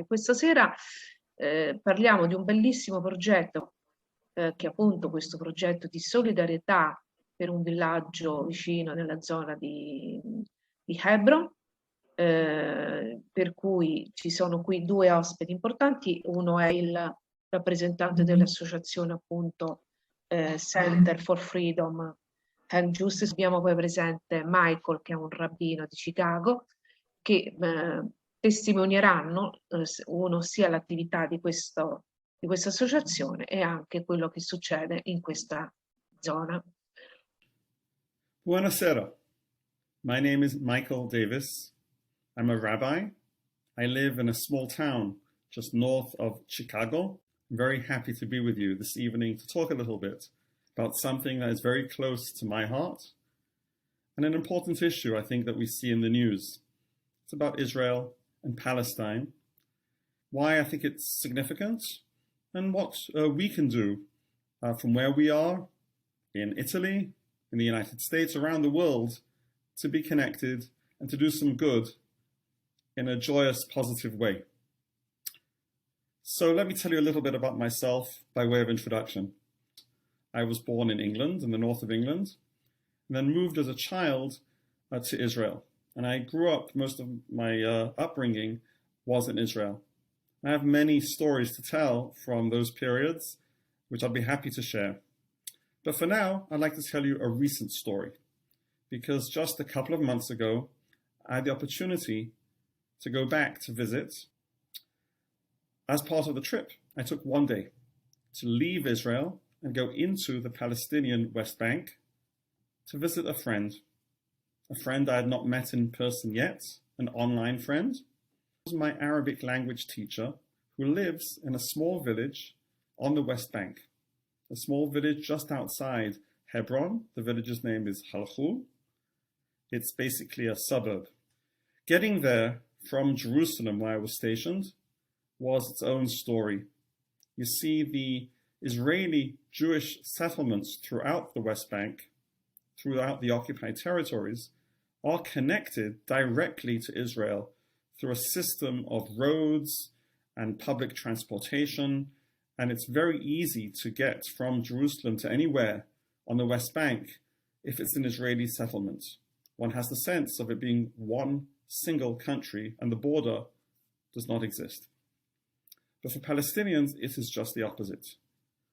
Questa sera parliamo di un bellissimo progetto, che è appunto questo progetto di solidarietà per un villaggio vicino nella zona di Hebron, per cui ci sono qui due ospiti importanti. Uno è il rappresentante dell'associazione appunto Center for Freedom and Justice. Abbiamo poi presente Michael, che è un rabbino di Chicago, che testimonieranno uno sia l'attività di questa associazione e anche quello che succede in questa zona. Buonasera. My name is Michael Davis. I'm a rabbi. I live in a small town just north of Chicago. I'm very happy to be with you this evening to talk a little bit about something that is very close to my heart and an important issue I think that we see in the news. It's about Israel and Palestine, why I think it's significant, and what we can do from where we are in Italy, in the United States, around the world, to be connected and to do some good in a joyous, positive way. So let me tell you a little bit about myself by way of introduction. I was born in England, in the north of England, and then moved as a child to Israel. And I grew up, most of my upbringing was in Israel. I have many stories to tell from those periods, which I'll be happy to share. But for now, I'd like to tell you a recent story, because just a couple of months ago, I had the opportunity to go back to visit. As part of the trip, I took one day to leave Israel and go into the Palestinian West Bank to visit a friend I had not met in person yet, an online friend. It was my Arabic language teacher who lives in a small village on the West Bank, a small village just outside Hebron. The village's name is Halchul. It's basically a suburb. Getting there from Jerusalem, where I was stationed, was its own story. You see, the Israeli Jewish settlements throughout the West Bank, throughout the occupied territories, are connected directly to Israel through a system of roads and public transportation, and it's very easy to get from Jerusalem to anywhere on the West Bank if it's an Israeli settlement. One has the sense of it being one single country and the border does not exist. But for Palestinians, it is just the opposite.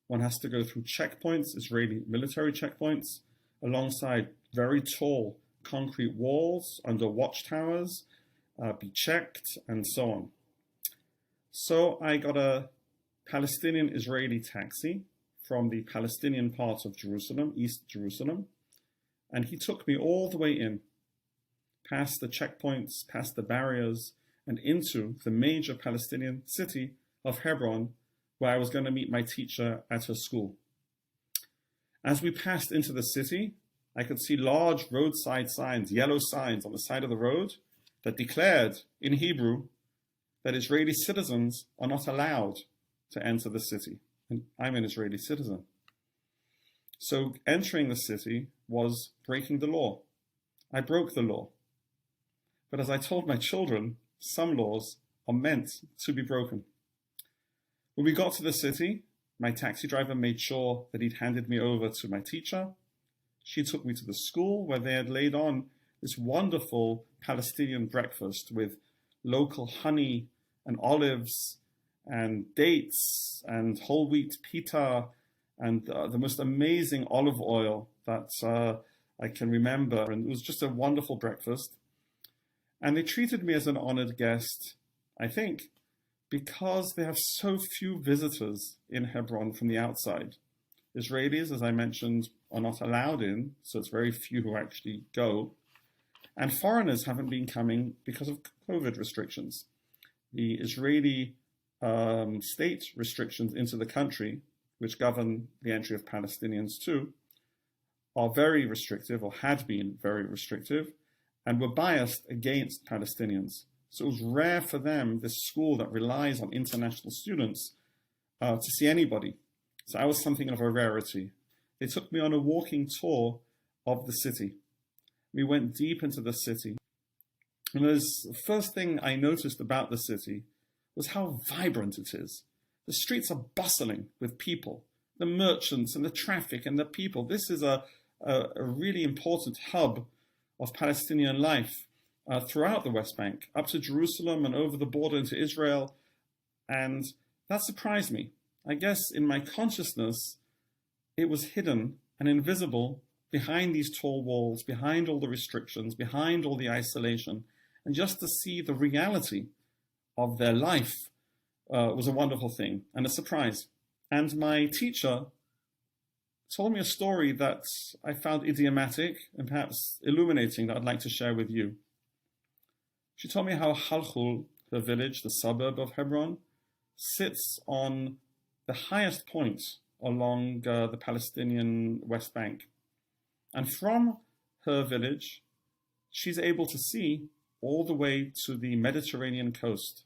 One has to go through checkpoints, Israeli military checkpoints, alongside very tall concrete walls under watchtowers, be checked, and so on. So I got a Palestinian-Israeli taxi from the Palestinian part of Jerusalem, East Jerusalem, and he took me all the way in, past the checkpoints, past the barriers, and into the major Palestinian city of Hebron, where I was going to meet my teacher at her school. As we passed into the city, I could see large roadside signs, yellow signs on the side of the road that declared in Hebrew that Israeli citizens are not allowed to enter the city. And I'm an Israeli citizen. So entering the city was breaking the law. I broke the law. But as I told my children, some laws are meant to be broken. When we got to the city, my taxi driver made sure that he'd handed me over to my teacher. She took me to the school where they had laid on this wonderful Palestinian breakfast with local honey and olives and dates and whole wheat pita and the most amazing olive oil that I can remember. And it was just a wonderful breakfast. And they treated me as an honored guest, I think, because they have so few visitors in Hebron from the outside. Israelis, as I mentioned, are not allowed in, so it's very few who actually go. And foreigners haven't been coming because of COVID restrictions. The Israeli state restrictions into the country, which govern the entry of Palestinians too, are very restrictive, or had been very restrictive, and were biased against Palestinians. So it was rare for them, this school that relies on international students, to see anybody. So I was something of a rarity. They took me on a walking tour of the city. We went deep into the city. And the first thing I noticed about the city was how vibrant it is. The streets are bustling with people, the merchants and the traffic and the people. This is a really important hub of Palestinian life throughout the West Bank, up to Jerusalem and over the border into Israel. And that surprised me. I guess in my consciousness, it was hidden and invisible behind these tall walls, behind all the restrictions, behind all the isolation. And just to see the reality of their life was a wonderful thing and a surprise. And my teacher told me a story that I found idiomatic and perhaps illuminating that I'd like to share with you. She told me how Halchul, her village, the suburb of Hebron, sits on the highest point along the Palestinian West Bank. And from her village, she's able to see all the way to the Mediterranean coast.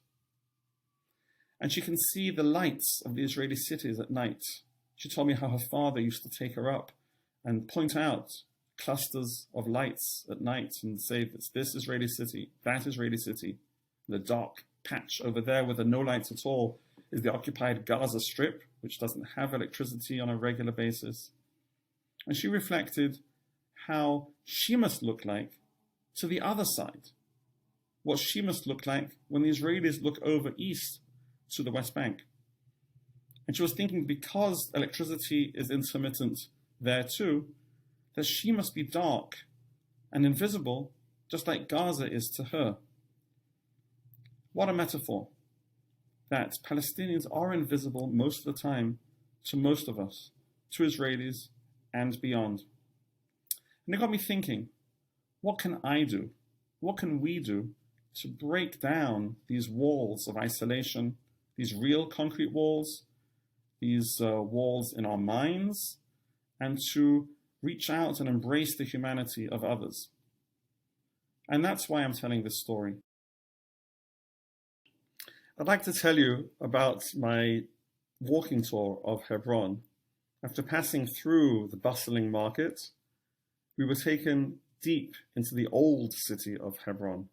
And she can see the lights of the Israeli cities at night. She told me how her father used to take her up and point out clusters of lights at night and say, this Israeli city, that Israeli city. The dark patch over there with the no lights at all is the occupied Gaza Strip, which doesn't have electricity on a regular basis. And she reflected how she must look like to the other side, what she must look like when the Israelis look over east to the West Bank. And she was thinking, because electricity is intermittent there too, that she must be dark and invisible, just like Gaza is to her. What a metaphor, that Palestinians are invisible most of the time to most of us, to Israelis and beyond. And it got me thinking, what can I do? What can we do to break down these walls of isolation, these real concrete walls, these walls in our minds, and to reach out and embrace the humanity of others? And that's why I'm telling this story. I'd like to tell you about my walking tour of Hebron. After passing through the bustling market, we were taken deep into the old city of Hebron.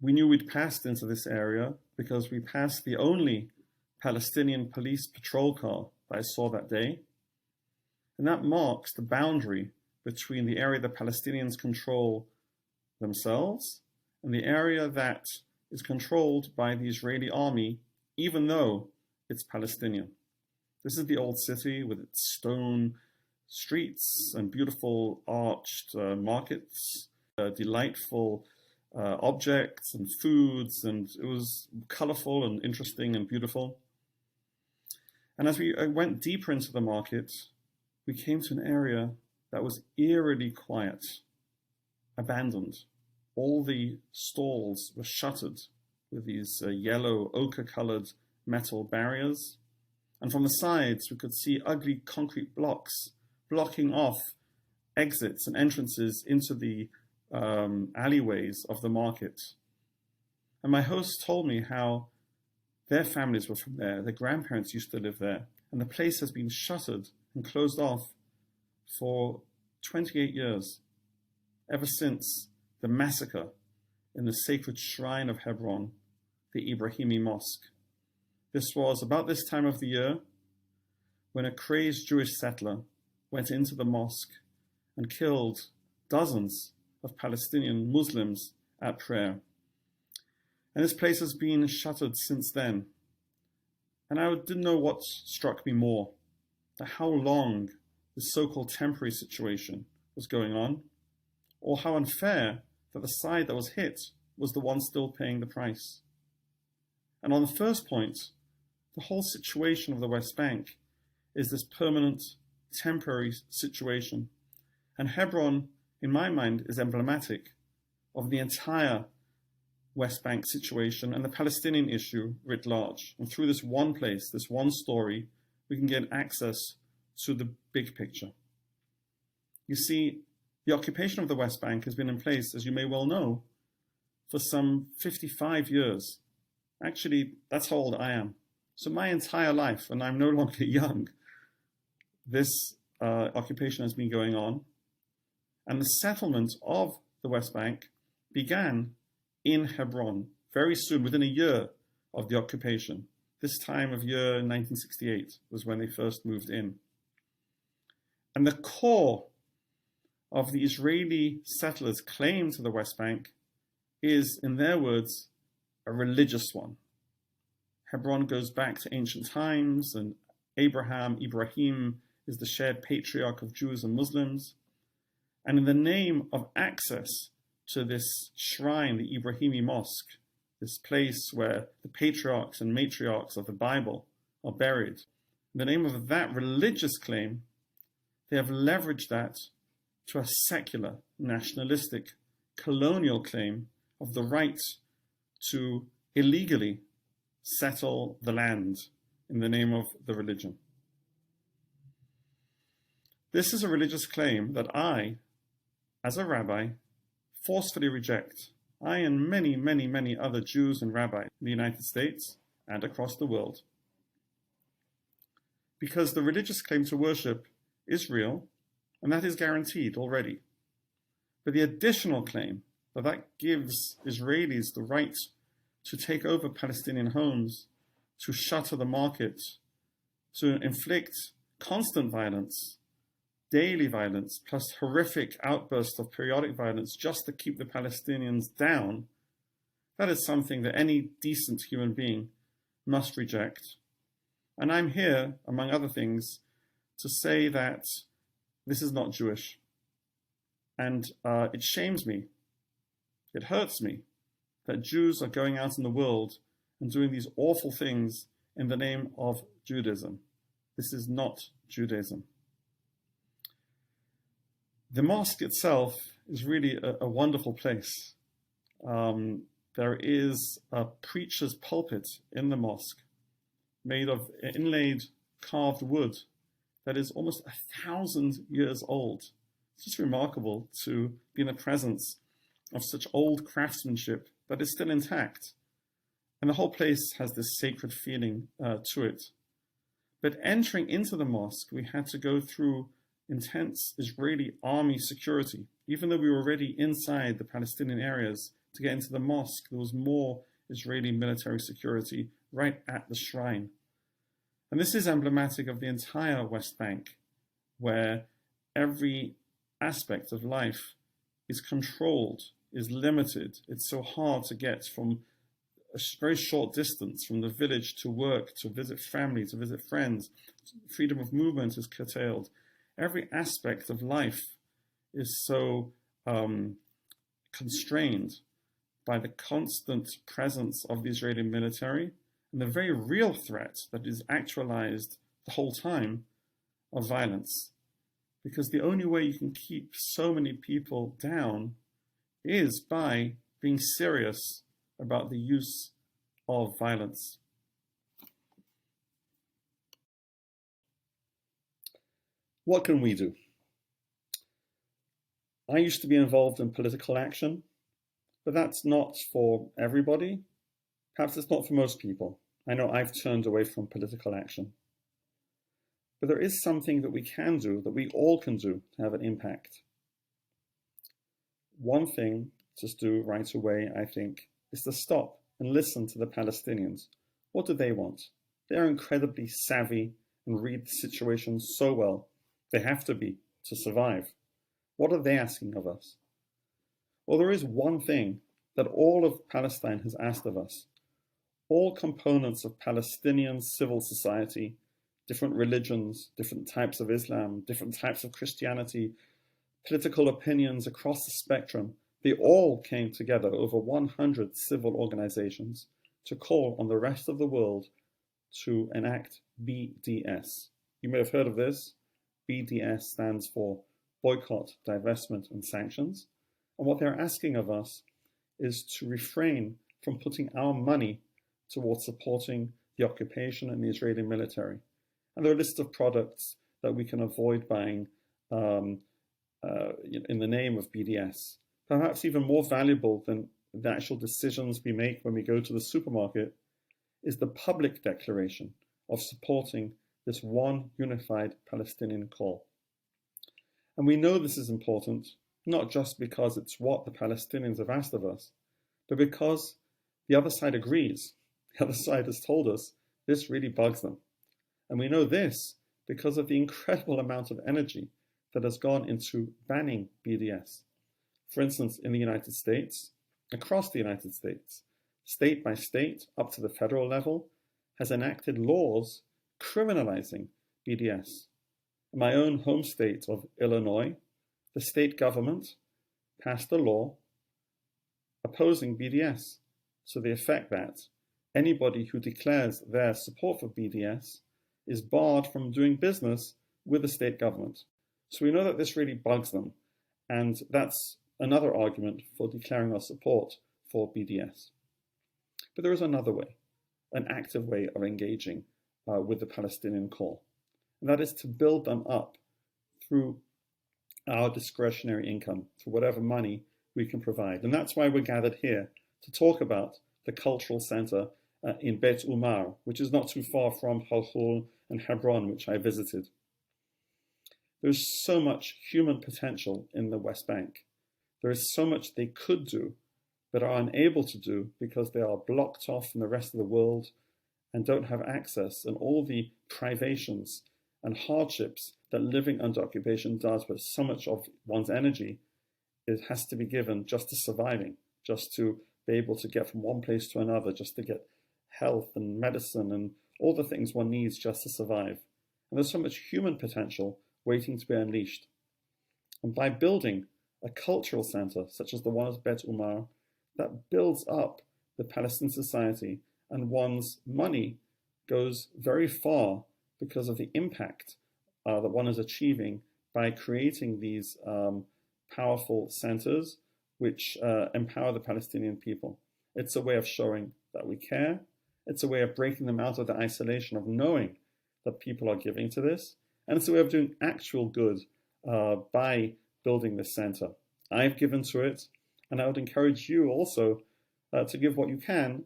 We knew we'd passed into this area because we passed the only Palestinian police patrol car that I saw that day. And that marks the boundary between the area the Palestinians control themselves and the area that is controlled by the Israeli army, even though it's Palestinian. This is the old city with its stone streets and beautiful arched markets, delightful objects and foods, and it was colorful and interesting and beautiful. And as we went deeper into the market, we came to an area that was eerily quiet, abandoned. All the stalls were shuttered with these yellow ochre-colored metal barriers. And from the sides, we could see ugly concrete blocks blocking off exits and entrances into the alleyways of the market. And my host told me how their families were from there, their grandparents used to live there, and the place has been shuttered and closed off for 28 years, ever since the massacre in the sacred shrine of Hebron, the Ibrahimi Mosque. This was about this time of the year when a crazed Jewish settler went into the mosque and killed dozens of Palestinian Muslims at prayer. And this place has been shuttered since then. And I didn't know what struck me more, how long this so-called temporary situation was going on, or how unfair that the side that was hit was the one still paying the price. And on the first point, the whole situation of the West Bank is this permanent, temporary situation. And Hebron, in my mind, is emblematic of the entire West Bank situation and the Palestinian issue writ large. And through this one place, this one story, we can get access to the big picture. You see, the occupation of the West Bank has been in place, as you may well know, for some 55 years. Actually, that's how old I am. So my entire life, and I'm no longer young, this occupation has been going on. And the settlement of the West Bank began in Hebron very soon, within a year of the occupation. This time of year, 1968, was when they first moved in. And the core of the Israeli settlers' claim to the West Bank is, in their words, a religious one. Hebron goes back to ancient times, and Ibrahim is the shared patriarch of Jews and Muslims. And in the name of access to this shrine, the Ibrahimi Mosque, this place where the patriarchs and matriarchs of the Bible are buried, in the name of that religious claim, they have leveraged that to a secular, nationalistic, colonial claim of the right to illegally settle the land in the name of the religion. This is a religious claim that I, as a rabbi, forcefully reject. I and many, many, many other Jews and rabbis in the United States and across the world. Because the religious claim to worship is real, and that is guaranteed already. But the additional claim that gives Israelis the right to take over Palestinian homes, to shutter the market, to inflict constant violence, daily violence, plus horrific outbursts of periodic violence just to keep the Palestinians down, that is something that any decent human being must reject. And I'm here, among other things, to say that this is not Jewish. And it shames me, it hurts me, that Jews are going out in the world and doing these awful things in the name of Judaism. This is not Judaism. The mosque itself is really a wonderful place. There is a preacher's pulpit in the mosque made of inlaid carved wood that is almost 1,000 years old. It's just remarkable to be in the presence of such old craftsmanship that is still intact. And the whole place has this sacred feeling to it. But entering into the mosque, we had to go through intense Israeli army security. Even though we were already inside the Palestinian areas, to get into the mosque, there was more Israeli military security right at the shrine. And this is emblematic of the entire West Bank, where every aspect of life is controlled, is limited. It's so hard to get from a very short distance from the village to work, to visit family, to visit friends. Freedom of movement is curtailed. Every aspect of life is so constrained by the constant presence of the Israeli military and the very real threat that is actualized the whole time of violence. Because the only way you can keep so many people down is by being serious about the use of violence. What can we do? I used to be involved in political action, but that's not for everybody. Perhaps it's not for most people. I know I've turned away from political action. But there is something that we can do, that we all can do to have an impact. One thing to do right away, I think, is to stop and listen to the Palestinians. What do they want? They're incredibly savvy and read the situation so well. They have to be to survive. What are they asking of us? Well, there is one thing that all of Palestine has asked of us. All components of Palestinian civil society, different religions, different types of Islam, different types of Christianity, political opinions across the spectrum, they all came together, over 100 civil organizations, to call on the rest of the world to enact BDS. You may have heard of this. BDS stands for Boycott, Divestment and Sanctions. And what they're asking of us is to refrain from putting our money towards supporting the occupation and the Israeli military. And there are a list of products that we can avoid buying in the name of BDS. Perhaps even more valuable than the actual decisions we make when we go to the supermarket is the public declaration of supporting this one unified Palestinian call. And we know this is important, not just because it's what the Palestinians have asked of us, but because the other side agrees. The other side has told us this really bugs them. And we know this because of the incredible amount of energy that has gone into banning BDS. For instance, in the United States, across the United States, state by state, up to the federal level, has enacted laws criminalizing BDS. In my own home state of Illinois, the state government passed a law opposing BDS, to the effect that anybody who declares their support for BDS is barred from doing business with the state government. So we know that this really bugs them, and that's another argument for declaring our support for BDS. But there is another way, an active way of engaging with the Palestinian call, and that is to build them up through our discretionary income, through whatever money we can provide. And that's why we're gathered here to talk about the cultural center in Beit Ummar, which is not too far from Halhul and Hebron, which I visited. There's so much human potential in the West Bank. There is so much they could do, but are unable to do because they are blocked off from the rest of the world and don't have access, and all the privations and hardships that living under occupation does, with so much of one's energy, it has to be given just to surviving, just to be able to get from one place to another, just to get health and medicine and all the things one needs just to survive. And there's so much human potential waiting to be unleashed. And by building a cultural center, such as the one at Beit Ummar, that builds up the Palestinian society, and one's money goes very far because of the impact that one is achieving by creating these powerful centers which empower the Palestinian people. It's a way of showing that we care. It's a way of breaking them out of the isolation of knowing that people are giving to this. And it's a way of doing actual good by building this center. I've given to it, and I would encourage you also to give what you can,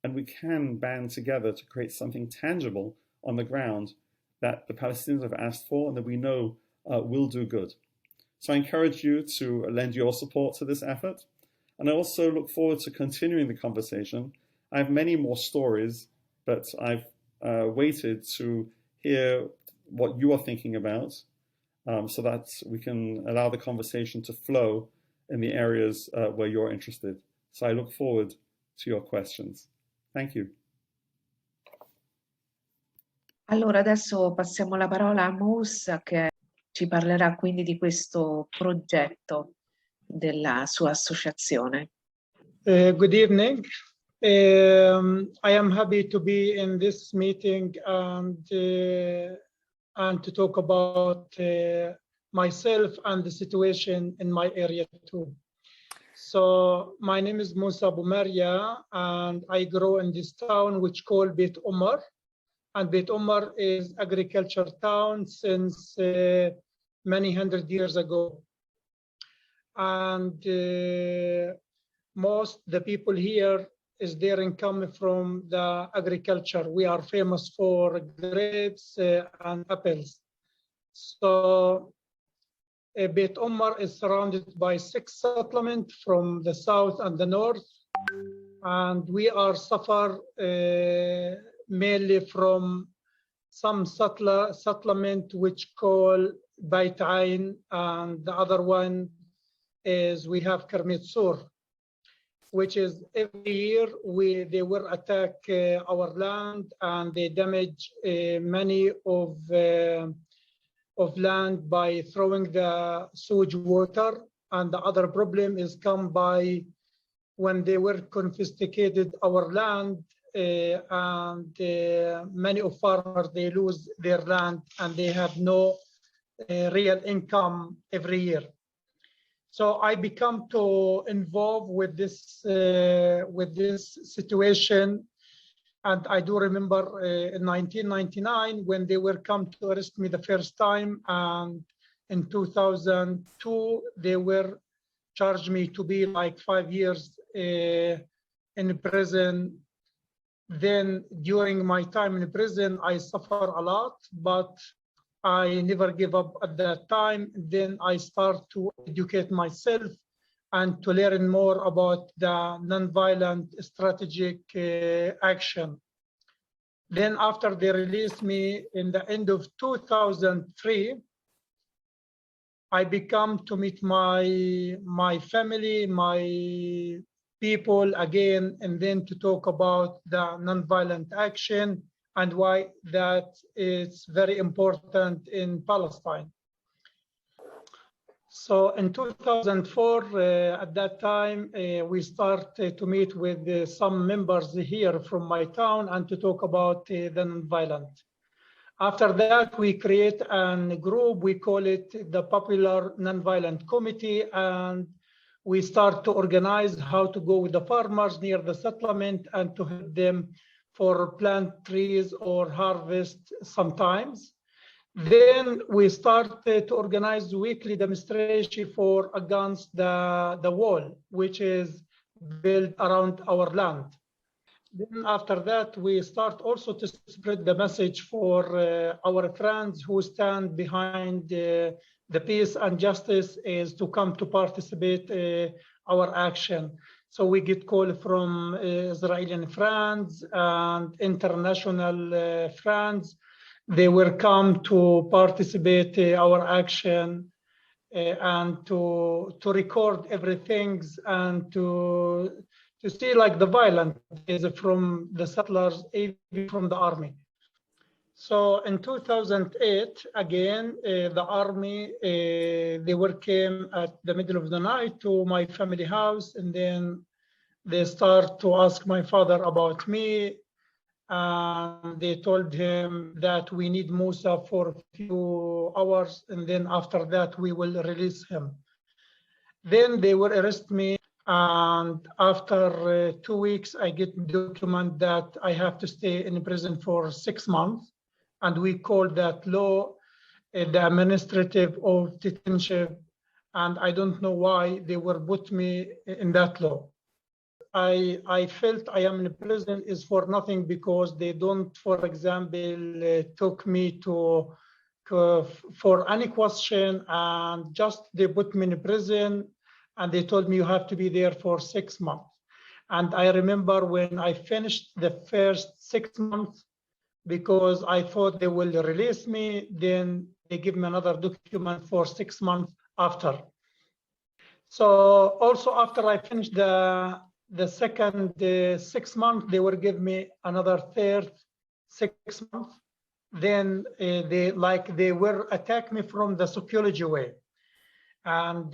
and we can band together to create something tangible on the ground that the Palestinians have asked for and that we know will do good. So I encourage you to lend your support to this effort. And I also look forward to continuing the conversation. I have many more stories, but I've waited to hear what you are thinking about so that we can allow the conversation to flow in the areas where you're interested. So I look forward to your questions. Thank you. Allora, adesso passiamo la parola a Mousa, che ci parlerà quindi di questo progetto della sua associazione. Good evening. I am happy to be in this meeting and to talk about myself and the situation in my area too. So my name is Mousa Abu Maria, and I grew in this town which called Beit Ummar. And Beit Ummar is agriculture town since many hundred years ago. And most the people here is their income from the agriculture. We are famous for grapes and apples. So Beit Ummar is surrounded by 6 settlements from the south and the north. And we are suffer mainly from some settlement which call Beit Ain, and the other one is we have Kermit Sur, which is every year they will attack our land, and they damage many of land by throwing the sewage water. And the other problem is come by when they were confiscated our land, and many of farmers, they lose their land and they have no real income every year. So I become to involved with this situation. And I do remember in 1999 when they were come to arrest me the first time, and in 2002 they were charged me to be like 5 years in prison. Then during my time in prison, I suffer a lot, but I never give up at that time. Then I start to educate myself and to learn more about the nonviolent strategic action. Then after they released me in the end of 2003, I become to meet my family, my people again, and then to talk about the nonviolent action and why that is very important in Palestine. So in 2004, at that time, we started to meet with some members here from my town and to talk about the nonviolent. After that, we create a group, we call it the Popular Nonviolent Committee, and we start to organize how to go with the farmers near the settlement and to help them for plant trees or harvest sometimes. Then we started to organize weekly demonstration for against the wall, which is built around our land. Then after that, we start also to spread the message for our friends who stand behind the peace and justice is to come to participate our action. So we get call from Israeli friends and international friends. They will come to participate our action and to record everything and to see like the violence is from the settlers, even from the army. So in 2008, again, the army, they came at the middle of the night to my family house, and then they start to ask my father about me. And they told him that we need Mousa for a few hours, and then after that, we will release him. Then they will arrest me. And after 2 weeks, I get a document that I have to stay in prison for 6 months. And we call that law the administrative of detention. And I don't know why they were put me in that law. I felt I am in prison is for nothing because they don't, for example, took me to for any question and just they put me in prison and they told me you have to be there for 6 months. And I remember when I finished the first 6 months, because I thought they will release me, then they give me another document for 6 months after. So also after I finished the second 6 months, they will give me another third 6 months. Then they will attack me from the psychology way. And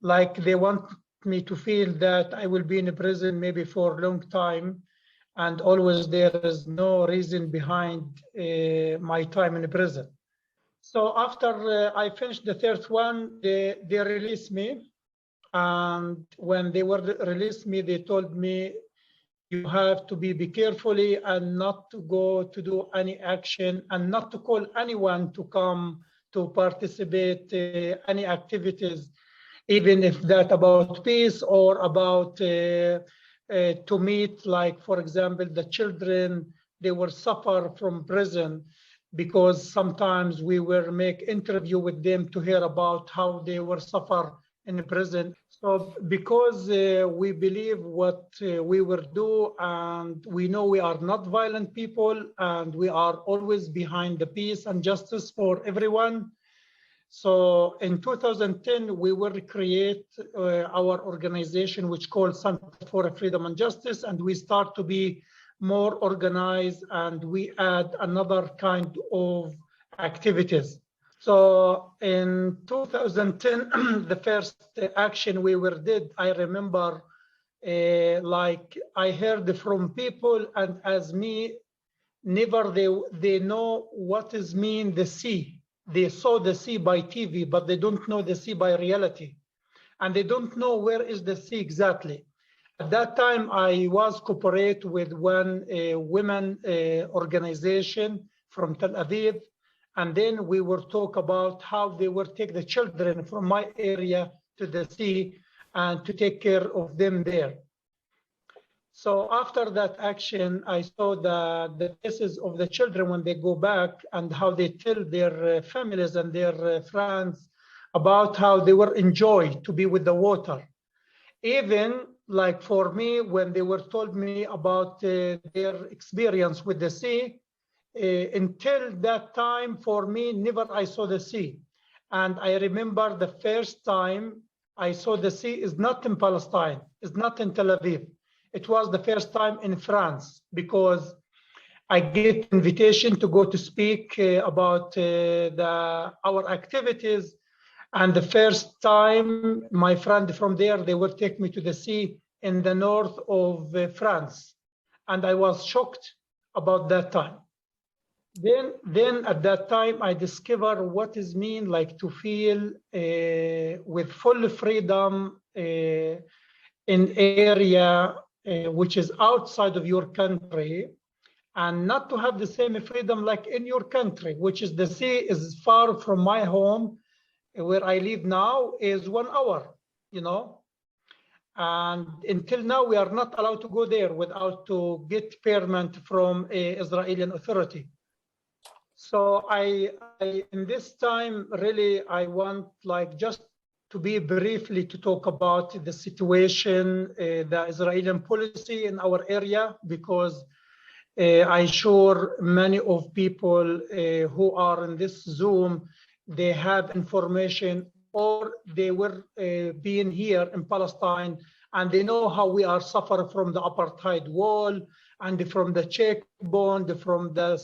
like they want me to feel that I will be in a prison maybe for a long time. And always there is no reason behind my time in prison. So after I finished the third one, they released me. And when they were released me, they told me, you have to be carefully and not to go to do any action and not to call anyone to come to participate any activities, even if that about peace or about to meet, like, for example, the children, they will suffer from prison because sometimes we will make interview with them to hear about how they will suffer in prison. So because we believe what we will do and we know we are not violent people and we are always behind the peace and justice for everyone. So in 2010, we will create our organization, which called Center for Freedom and Justice, and we start to be more organized and we add another kind of activities. So in 2010, the first action we did, I remember, like I heard from people, and as me, never they know what is mean the sea. They saw the sea by TV, but they don't know the sea by reality. And they don't know where is the sea exactly. At that time, I was cooperate with one women organization from Tel Aviv. And then we will talk about how they will take the children from my area to the sea and to take care of them there. So after that action, I saw the faces of the children when they go back and how they tell their families and their friends about how they were enjoy to be with the water. Even like for me, when they were told me about their experience with the sea, until that time, for me, never I saw the sea. And I remember the first time I saw the sea is not in Palestine, it's not in Tel Aviv. It was the first time in France, because I get invitation to go to speak about our activities. And the first time, my friend from there, they will take me to the sea in the north of France. And I was shocked about that time. Then at that time, I discovered what is mean like to feel with full freedom in area which is outside of your country, and not to have the same freedom like in your country, which is the sea is far from my home. Where I live now is 1 hour, you know. And until now, we are not allowed to go there without to get permit from a Israeli authority. So in this time, really, I want like just to be briefly to talk about the situation, the Israeli policy in our area, because I'm sure many of people who are in this Zoom, they have information or they were being here in Palestine, and they know how we are suffering from the apartheid wall and from the checkpoint, from the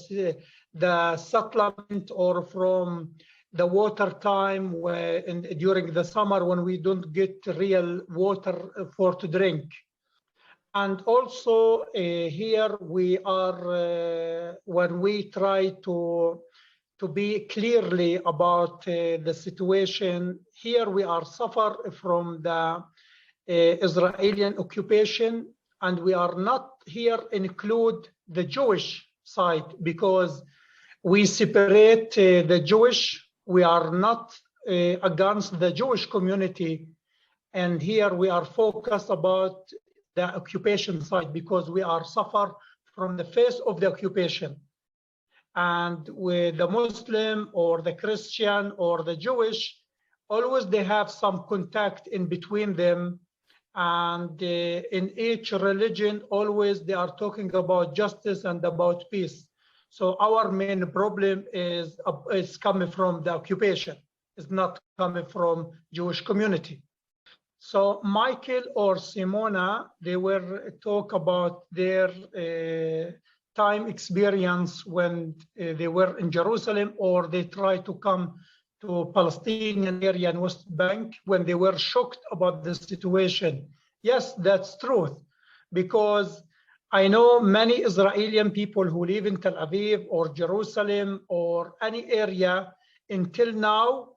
settlement, or from the water time during the summer when we don't get real water for to drink. And also here we are, when we try to be clearly about the situation, here we are suffer from the Israeli occupation, and we are not here include the Jewish side, because we separate the Jewish. We are not against the Jewish community, and here we are focused about the occupation side, because we are suffer from the face of the occupation. And with the Muslim or the Christian or the Jewish, always they have some contact in between them. And in each religion, always they are talking about justice and about peace. So our main problem is coming from the occupation. It's not coming from Jewish community. So Michael or Simona, they were talk about their time experience when they were in Jerusalem, or they tried to come to Palestinian area and West Bank when they were shocked about the situation. Yes, that's truth, because I know many Israeli people who live in Tel Aviv or Jerusalem or any area until now,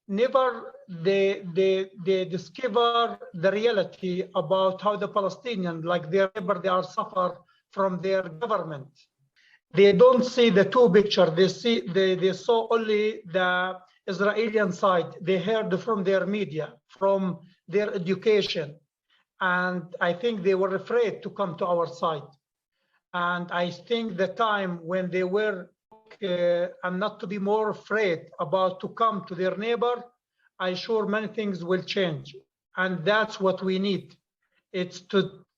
never they discover the reality about how the Palestinians, like their neighbor, they are suffer from their government. They don't see the two picture. They saw only the Israeli side. They heard from their media, from their education. And I think they were afraid to come to our side. And I think the time when they were and not to be more afraid about to come to their neighbor, I'm sure many things will change. And that's what we need. It's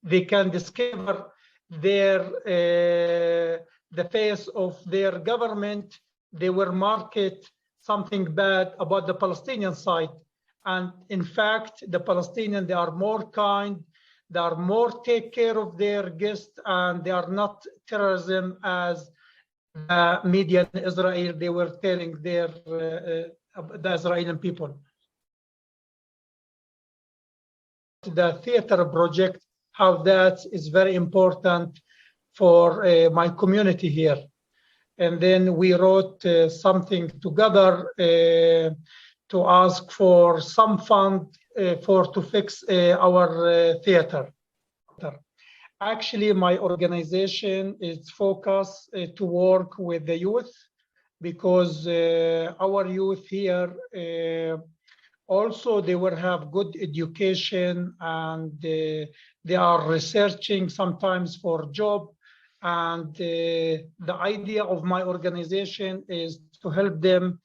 they can discover the face of their government. They were market something bad about the Palestinian side. And in fact, the Palestinians, they are more kind, they are more take care of their guests, and they are not terrorism as the media in Israel, they were telling the Israeli people. The theater project, how that is very important for my community here. And then we wrote something together to ask for some fund to fix our theater. Actually, my organization is focused to work with the youth, because our youth here also they will have good education, and they are researching sometimes for job. And the idea of my organization is to help them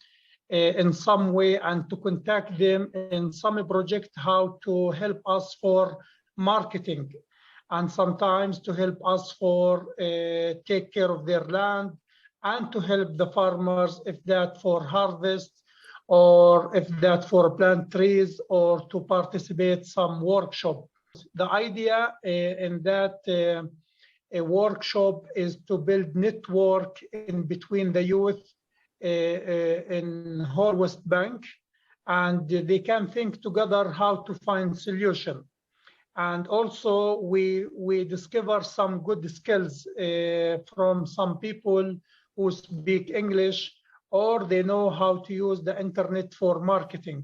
in some way and to contact them in some project how to help us for marketing and sometimes to help us for take care of their land and to help the farmers if that for harvest or if that for plant trees or to participate some workshop. The idea in that a workshop is to build network in between the youth in whole West Bank, and they can think together how to find solution. And also we discover some good skills from some people who speak English or they know how to use the internet for marketing.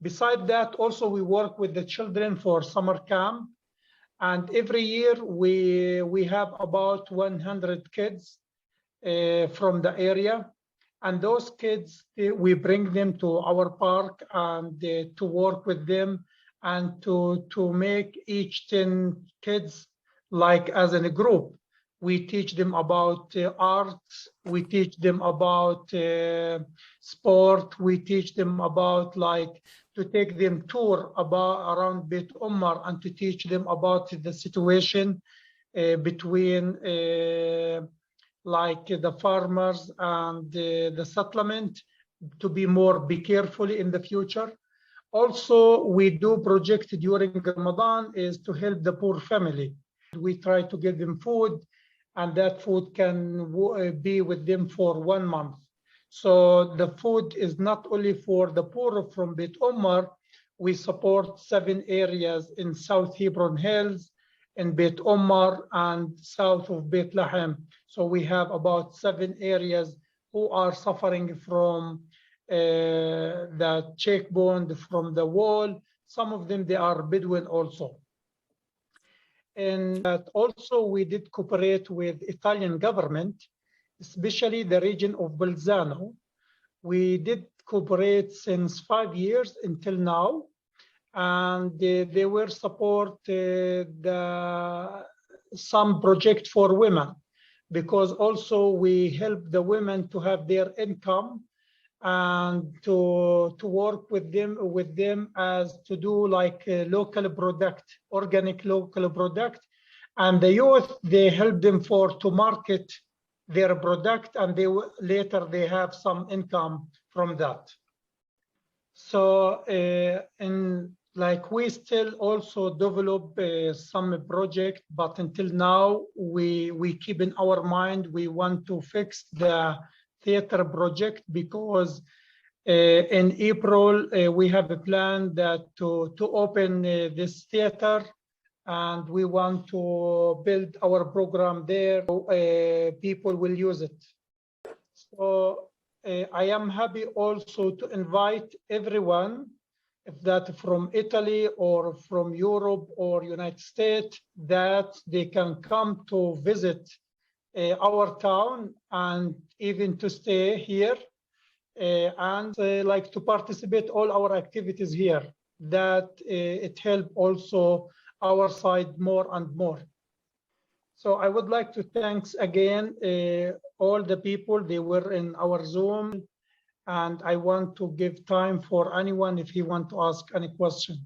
Besides that, also we work with the children for summer camp. And every year we have about 100 kids from the area. And those kids, we bring them to our park and to work with them and to make each 10 kids like as in a group. We teach them about arts, we teach them about sport, we teach them about like to take them tour about around Beit Ummar and to teach them about the situation between like the farmers and the settlement to be careful in the future. Also, we do project during Ramadan is to help the poor family. We try to give them food and that food can be with them for 1 month. So the food is not only for the poor from Beit Ummar, we support 7 areas in South Hebron Hills, in Beit Ummar and south of Beit Lahem. So we have about 7 areas who are suffering from the cheekbone, from the wall. Some of them, they are Bedouin also. And that also we did cooperate with Italian government, especially the region of Bolzano. We did cooperate since 5 years until now. And they were support some project for women, because also we help the women to have their income and to work with them as to do like a local product, organic local product. And the youth, they help them to market their product, and later they have some income from that. So like we still also develop some project, but until now we keep in our mind we want to fix the theater project, because in April we have a plan that to open this theater, and we want to build our program there. People will use it. So I am happy also to invite everyone, if that from Italy or from Europe or United States, that they can come to visit our town and even to stay here and like to participate all our activities here. That it help also our side more and more. So I would like to thanks again all the people they were in our Zoom, and I want to give time for anyone if he want to ask any question.